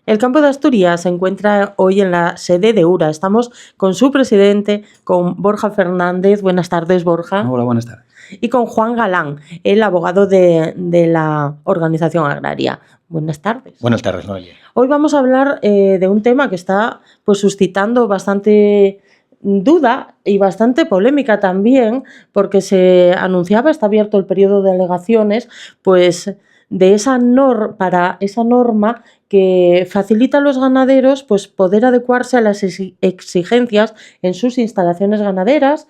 El Campo de Asturias se encuentra hoy en la sede de URA. Estamos con su presidente, con Borja Fernández. Buenas tardes, Borja. Hola, buenas tardes. Y con Juan Galán, el abogado de la organización agraria. Buenas tardes. Buenas tardes, Noelia. Hoy vamos a hablar de un tema que está pues suscitando bastante duda y bastante polémica también, porque se anunciaba, está abierto el periodo de alegaciones, pues de esa norma que facilita a los ganaderos pues poder adecuarse a las exigencias en sus instalaciones ganaderas,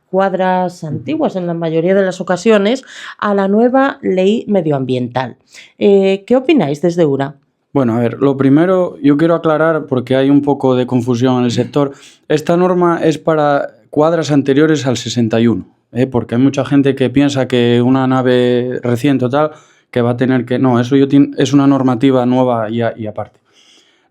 cuadras antiguas en la mayoría de las ocasiones, a la nueva ley medioambiental. ¿Qué opináis desde URA? Bueno, a ver, lo primero yo quiero aclarar, porque hay un poco de confusión en el sector, esta norma es para cuadras anteriores al 61, porque hay mucha gente que piensa que una nave reciente o tal, que va a tener que... No, eso es una normativa nueva y aparte.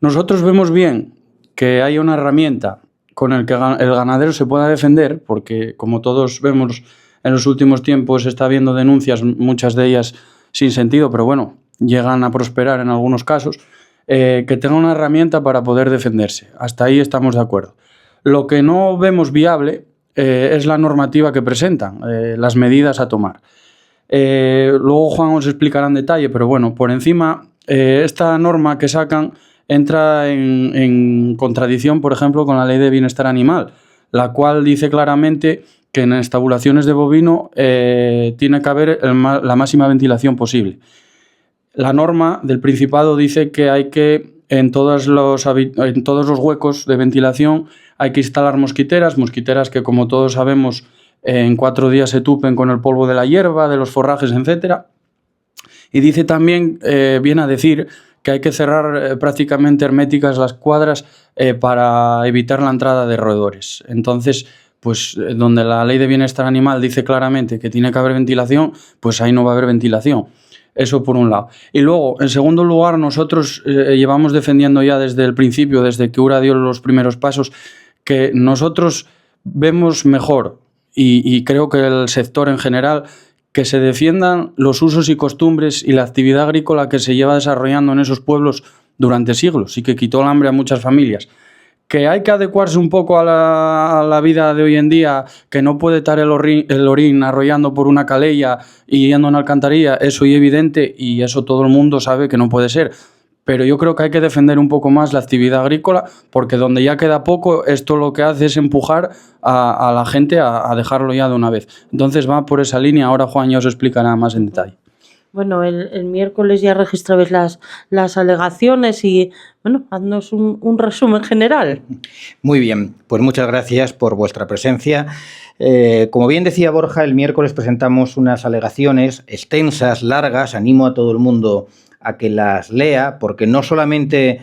Nosotros vemos bien que haya una herramienta con el que el ganadero se pueda defender, porque como todos vemos en los últimos tiempos está habiendo denuncias, muchas de ellas sin sentido, pero bueno, llegan a prosperar en algunos casos, que tenga una herramienta para poder defenderse. Hasta ahí estamos de acuerdo. Lo que no vemos viable es la normativa que presentan, las medidas a tomar. Luego Juan os explicará en detalle, pero bueno, por encima, esta norma que sacan entra en contradicción, por ejemplo, con la Ley de Bienestar Animal, la cual dice claramente que en estabulaciones de bovino tiene que haber la máxima ventilación posible. La norma del Principado dice que hay que, en todos los huecos de ventilación, hay que instalar mosquiteras que, como todos sabemos, en 4 días se tupen con el polvo de la hierba, de los forrajes, etc. Y dice también, viene a decir, que hay que cerrar prácticamente herméticas las cuadras para evitar la entrada de roedores. Entonces, pues donde la Ley de Bienestar Animal dice claramente que tiene que haber ventilación, pues ahí no va a haber ventilación. Eso por un lado. Y luego, en segundo lugar, nosotros llevamos defendiendo ya desde el principio, desde que URA dio los primeros pasos, que nosotros vemos mejor, y creo que el sector en general, que se defiendan los usos y costumbres y la actividad agrícola que se lleva desarrollando en esos pueblos durante siglos y que quitó el hambre a muchas familias. Que hay que adecuarse un poco a la vida de hoy en día, que no puede estar el orín arrollando por una calella y yendo a una alcantarilla, eso es evidente y eso todo el mundo sabe que no puede ser. Pero yo creo que hay que defender un poco más la actividad agrícola, porque donde ya queda poco, esto lo que hace es empujar a la gente a dejarlo ya de una vez. Entonces va por esa línea, ahora Juan ya os explicará más en detalle. Bueno, el miércoles ya registrabais las alegaciones y, bueno, haznos un resumen general. Muy bien, pues muchas gracias por vuestra presencia. Como bien decía Borja, el miércoles presentamos unas alegaciones extensas, largas. Animo a todo el mundo a que las lea, porque no solamente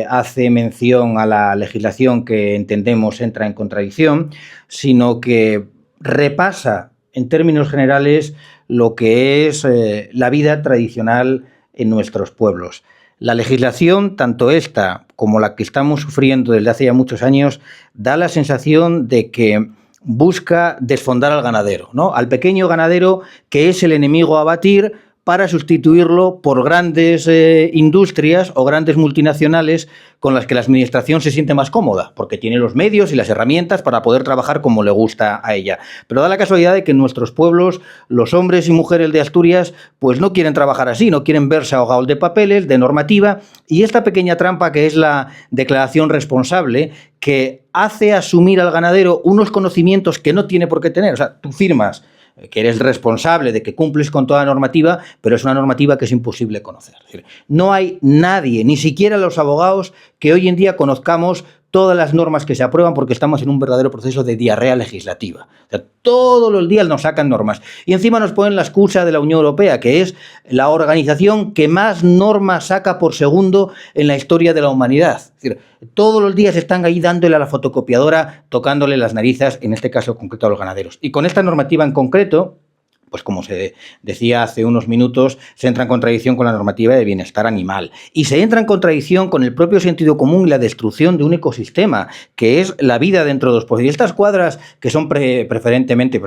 hace mención a la legislación que entendemos entra en contradicción, sino que repasa en términos generales lo que es la vida tradicional en nuestros pueblos. La legislación, tanto esta como la que estamos sufriendo desde hace ya muchos años, da la sensación de que busca desfondar al ganadero, ¿no? Al pequeño ganadero, que es el enemigo a abatir, para sustituirlo por grandes industrias o grandes multinacionales con las que la administración se siente más cómoda, porque tiene los medios y las herramientas para poder trabajar como le gusta a ella. Pero da la casualidad de que en nuestros pueblos los hombres y mujeres de Asturias pues no quieren trabajar así, no quieren verse ahogados de papeles, de normativa, y esta pequeña trampa que es la declaración responsable, que hace asumir al ganadero unos conocimientos que no tiene por qué tener. O sea, tú firmas que eres responsable de que cumples con toda la normativa, pero es una normativa que es imposible conocer. Es decir, no hay nadie, ni siquiera los abogados, que hoy en día conozcamos todas las normas que se aprueban, porque estamos en un verdadero proceso de diarrea legislativa. O sea, todos los días nos sacan normas. Y encima nos ponen la excusa de la Unión Europea, que es la organización que más normas saca por segundo en la historia de la humanidad. Es decir, todos los días están ahí dándole a la fotocopiadora, tocándole las narices, en este caso concreto a los ganaderos. Y con esta normativa en concreto, pues como se decía hace unos minutos, se entra en contradicción con la normativa de bienestar animal y se entra en contradicción con el propio sentido común y la destrucción de un ecosistema, que es la vida dentro de los pueblos. Y estas cuadras, que son preferentemente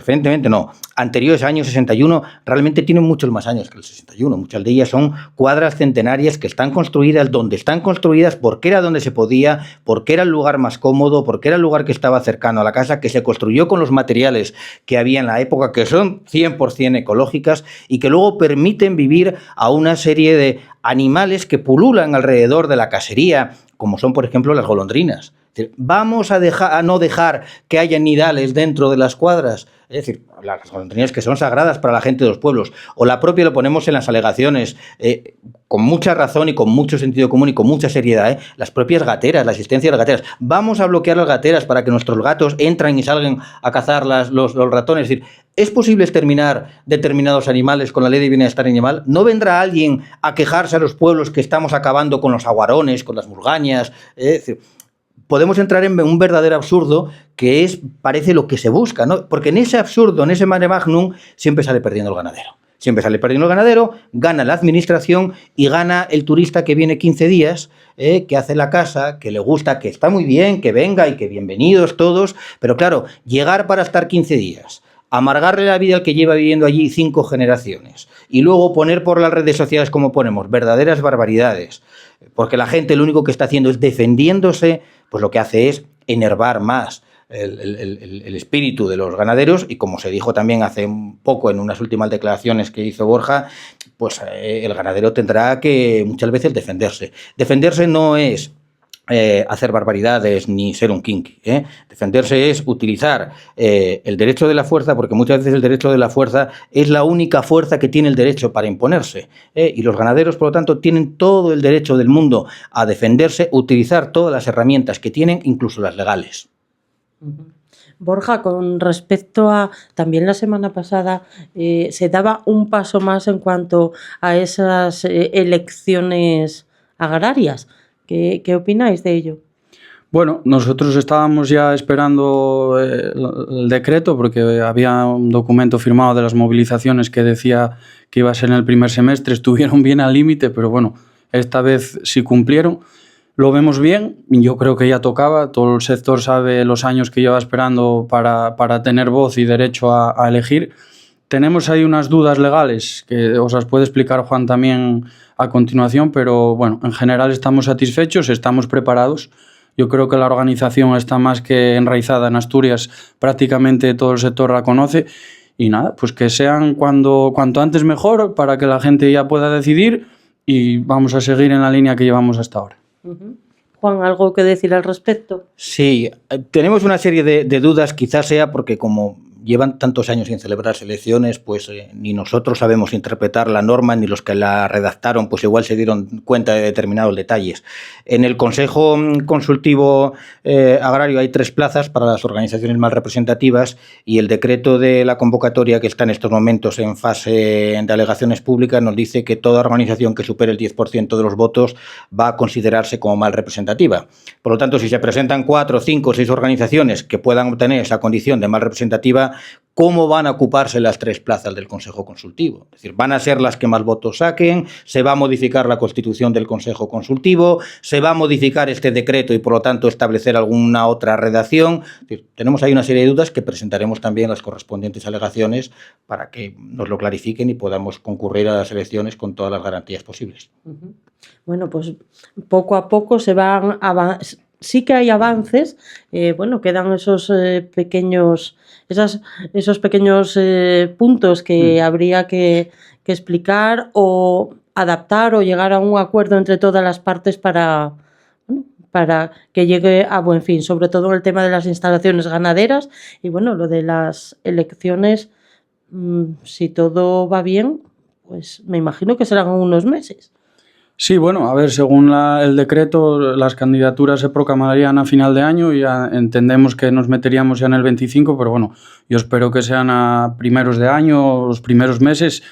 no, anteriores al año 61, realmente tienen muchos más años que el 61. Muchas de ellas son cuadras centenarias que están construidas donde están construidas porque era donde se podía, porque era el lugar más cómodo, porque era el lugar que estaba cercano a la casa, que se construyó con los materiales que había en la época, que son 100% ecológicas y que luego permiten vivir a una serie de animales que pululan alrededor de la casería, como son, por ejemplo, las golondrinas. Es decir, vamos a no dejar que haya nidales dentro de las cuadras. Es decir, las golondrinas que son sagradas para la gente de los pueblos. O la propia, lo ponemos en las alegaciones, con mucha razón y con mucho sentido común y con mucha seriedad, las propias gateras, la existencia de las gateras. Vamos a bloquear las gateras para que nuestros gatos entren y salgan a cazar los ratones. Es decir, ¿es posible exterminar determinados animales con la ley de bienestar animal? ¿No vendrá alguien a quejarse a los pueblos que estamos acabando con los aguarones, con las murgañas? Es decir, podemos entrar en un verdadero absurdo que parece lo que se busca, ¿no? Porque en ese absurdo, en ese mare magnum, siempre sale perdiendo el ganadero. Siempre sale perdiendo el ganadero, gana la administración y gana el turista que viene 15 días, que hace la casa, que le gusta, que está muy bien, que venga y que bienvenidos todos. Pero claro, llegar para estar 15 días, amargarle la vida al que lleva viviendo allí 5 generaciones y luego poner por las redes sociales, como ponemos, verdaderas barbaridades, porque la gente lo único que está haciendo es defendiéndose, pues lo que hace es enervar más el espíritu de los ganaderos y, como se dijo también hace un poco en unas últimas declaraciones que hizo Borja, pues el ganadero tendrá que muchas veces defenderse. Defenderse no es hacer barbaridades ni ser un kinky. Defenderse es utilizar el derecho de la fuerza, porque muchas veces el derecho de la fuerza es la única fuerza que tiene el derecho para imponerse. Y los ganaderos, por lo tanto, tienen todo el derecho del mundo a defenderse, utilizar todas las herramientas que tienen, incluso las legales. Borja, con respecto a, también la semana pasada se daba un paso más en cuanto a esas elecciones agrarias. ¿Qué opináis de ello? Bueno, nosotros estábamos ya esperando el decreto porque había un documento firmado de las movilizaciones que decía que iba a ser en el primer semestre. Estuvieron bien al límite, pero bueno, esta vez sí cumplieron. Lo vemos bien, yo creo que ya tocaba, todo el sector sabe los años que lleva esperando para tener voz y derecho a elegir. Tenemos ahí unas dudas legales que os las puede explicar Juan también a continuación, pero bueno, en general estamos satisfechos, estamos preparados. Yo creo que la organización está más que enraizada en Asturias, prácticamente todo el sector la conoce y nada, pues que sean cuanto antes mejor para que la gente ya pueda decidir y vamos a seguir en la línea que llevamos hasta ahora. Juan, ¿algo que decir al respecto? Sí, tenemos una serie de dudas, quizás sea porque como llevan tantos años sin celebrarse elecciones, pues ni nosotros sabemos interpretar la norma, ni los que la redactaron, pues igual se dieron cuenta de determinados detalles. En el Consejo Consultivo Agrario hay 3 plazas para las organizaciones más representativas y el decreto de la convocatoria, que está en estos momentos en fase de alegaciones públicas, nos dice que toda organización que supere el 10% de los votos va a considerarse como mal representativa. Por lo tanto, si se presentan 4, 5 o 6 organizaciones que puedan obtener esa condición de mal representativa, ¿cómo van a ocuparse las 3 plazas del Consejo Consultivo? Es decir, van a ser las que más votos saquen, se va a modificar la constitución del Consejo Consultivo, se va a modificar este decreto y, por lo tanto, establecer alguna otra redacción. Es decir, tenemos ahí una serie de dudas que presentaremos también las correspondientes alegaciones para que nos lo clarifiquen y podamos concurrir a las elecciones con todas las garantías posibles. Bueno, pues poco a poco se van sí que hay avances, quedan esos pequeños puntos que habría que explicar o adaptar o llegar a un acuerdo entre todas las partes para que llegue a buen fin, sobre todo el tema de las instalaciones ganaderas y lo de las elecciones, si todo va bien, pues me imagino que serán unos meses. Sí, bueno, a ver, según el decreto, las candidaturas se proclamarían a final de año y ya entendemos que nos meteríamos ya en el 25, pero bueno, yo espero que sean a primeros de año, los primeros meses,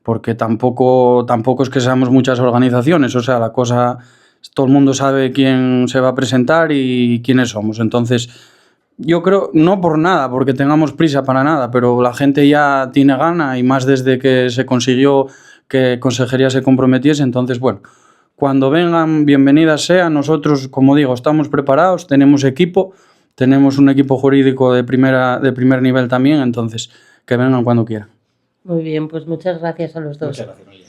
porque tampoco es que seamos muchas organizaciones, o sea, la cosa, todo el mundo sabe quién se va a presentar y quiénes somos, entonces Yo creo, no por nada, porque tengamos prisa para nada, pero la gente ya tiene gana y más desde que se consiguió que Consejería se comprometiese. Entonces, bueno, cuando vengan, bienvenidas sean. Nosotros, como digo, estamos preparados, tenemos equipo, tenemos un equipo jurídico de primer nivel también, entonces que vengan cuando quieran. Muy bien, pues muchas gracias a los dos. Muchas gracias, Noelia.